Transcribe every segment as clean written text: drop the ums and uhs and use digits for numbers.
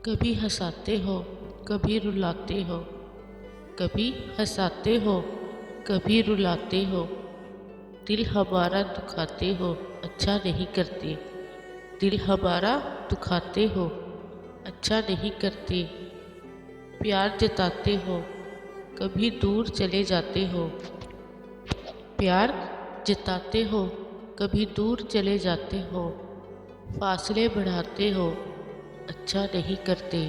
कभी हंसाते हो कभी रुलाते हो, कभी हंसाते हो कभी रुलाते हो। दिल हमारा दुखाते हो अच्छा नहीं करते। दिल हमारा दुखाते हो अच्छा नहीं करते। प्यार जताते हो कभी दूर चले जाते हो। प्यार जताते हो कभी दूर चले जाते हो। फासले बढ़ाते हो अच्छा नहीं करते।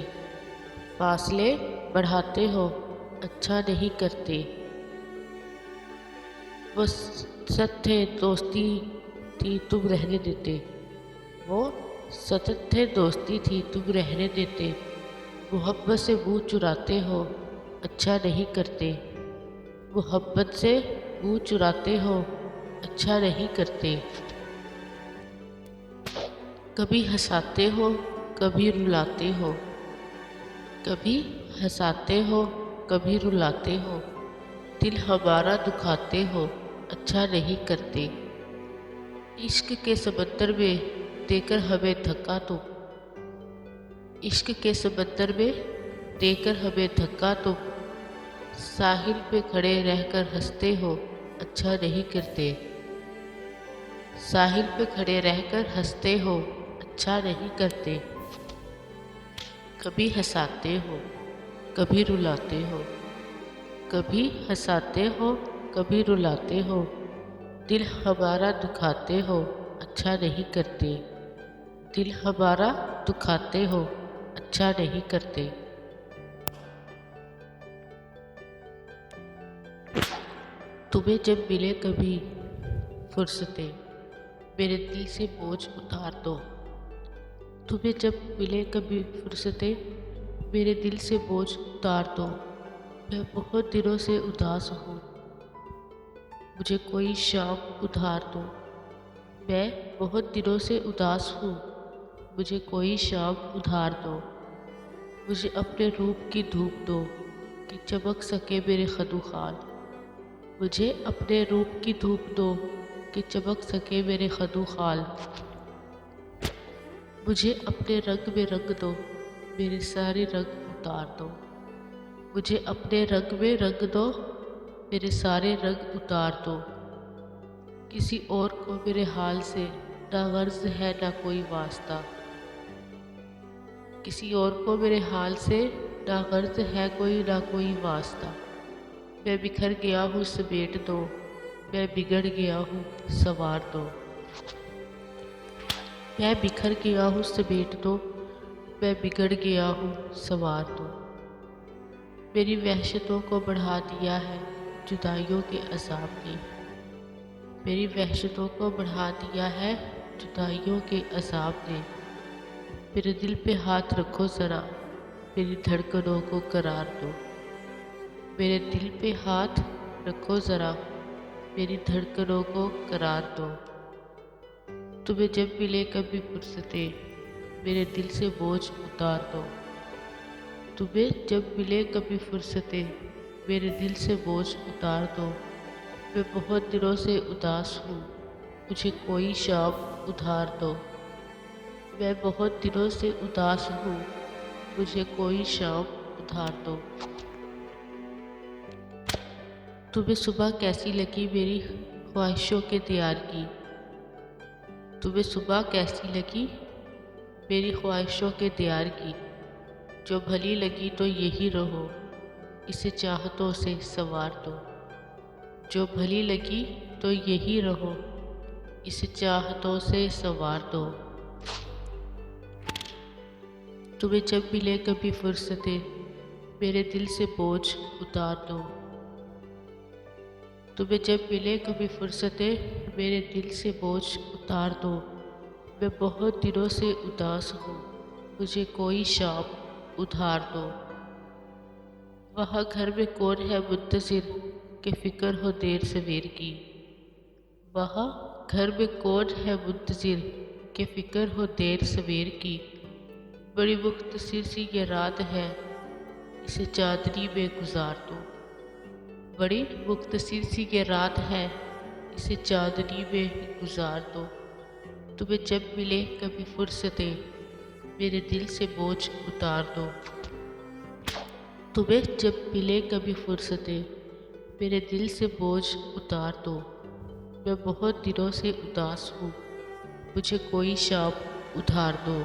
फासले बढ़ाते हो अच्छा नहीं करते। वो सत थे दोस्ती थी तुम रहने देते। वो सतत थे दोस्ती थी तुम रहने देते। मोहब्बत से मुँह चुराते हो अच्छा नहीं करते। मोहब्बत से मुँह चुराते हो अच्छा नहीं करते। कभी हंसाते हो कभी रुलाते हो, कभी हंसाते हो कभी रुलाते हो। दिल हमारा दुखाते हो अच्छा नहीं करते। इश्क के समंदर में देकर हमें धक्का तुम। इश्क के समंदर में देकर हमें धक्का तुम। साहिल पे खड़े रहकर हंसते हो अच्छा नहीं करते। साहिल पे खड़े रहकर हंसते हो अच्छा नहीं करते। कभी हंसाते हो कभी रुलाते हो, कभी हंसाते हो कभी रुलाते हो। दिल हमारा दुखाते हो अच्छा नहीं करते। दिल हमारा दुखाते हो अच्छा नहीं करते। तुम्हें जब मिले कभी फुर्सतें मेरे दिल से बोझ उतार दो। तुम्हें जब मिले कभी फुर्सतें मेरे दिल से बोझ उतार दो। मैं बहुत दिनों से उदास हूँ मुझे कोई शाम उधार दो। मैं बहुत दिनों से उदास हूँ मुझे कोई शाम उधार दो। मुझे अपने रूप की धूप दो कि चमक सके मेरे खदुखाल। मुझे अपने रूप की धूप दो कि चमक सके मेरे खदुखाल। मुझे अपने रंग में रंग दो मेरे सारे रंग उतार दो। मुझे अपने रंग में रंग दो मेरे सारे रंग उतार दो। किसी और को मेरे हाल से ना गर्ज है ना कोई वास्ता। किसी और को मेरे हाल से ना गर्ज है ना कोई वास्ता। मैं बिखर गया हूँ समेट दो, मैं बिगड़ गया हूँ संवार दो। मैं बिखर गया हूँ समेट दो, मैं बिगड़ गया हूँ संवार दो। मेरी वहशतों को बढ़ा दिया है जुदाइयों के अज़ाब ने। मेरी वहशतों को बढ़ा दिया है जुदाइयों के अज़ाब ने। मेरे दिल पे हाथ रखो ज़रा मेरी धड़कनों को करार दो। मेरे दिल पे हाथ रखो ज़रा मेरी धड़कनों को करार दो। तुम्हें जब मिले कभी फुर्सतें मेरे दिल से बोझ उतार दो। तुम्हें जब मिले कभी फुर्सतें मेरे दिल से बोझ उतार दो। मैं बहुत दिनों से उदास हूँ मुझे कोई शाम उधार दो। मैं बहुत दिनों से उदास हूँ मुझे कोई शाम उधार दो। तुम्हें सुबह कैसी लगी मेरी ख्वाहिशों के दियार की। तुम्हें सुबह कैसी लगी मेरी ख्वाहिशों के दियार की। जो भली लगी तो यही रहो इसे चाहतों से संवार दो। जो भली लगी तो यही रहो इसे चाहतों से संवार दो। तुम्हें जब मिले कभी फुर्सतें मेरे दिल से बोझ उतार दो। तुम्हें जब मिले कभी फुर्सतें मेरे दिल से बोझ उतार दो। मैं बहुत दिनों से उदास हूँ मुझे कोई शाम उधार दो। वहाँ घर में कौन है मुंतज़िर के फ़िक्र हो देर सवेर की। वहाँ घर में कौन है मुंतज़िर के फ़िक्र हो देर सवेर की। बड़ी मुख्तसर सी ये रात है इसे चांदनी में गुजार दो। बड़ी मुख्तसर सी ये रात है इसे चांदनी में गुजार दो। तुम्हें जब मिले कभी फुर्सतें मेरे दिल से बोझ उतार दो। तुम्हें जब मिले कभी फुर्सतें, मेरे दिल से बोझ उतार दो। मैं बहुत दिनों से उदास हूँ, मुझे कोई शाम उधार दो।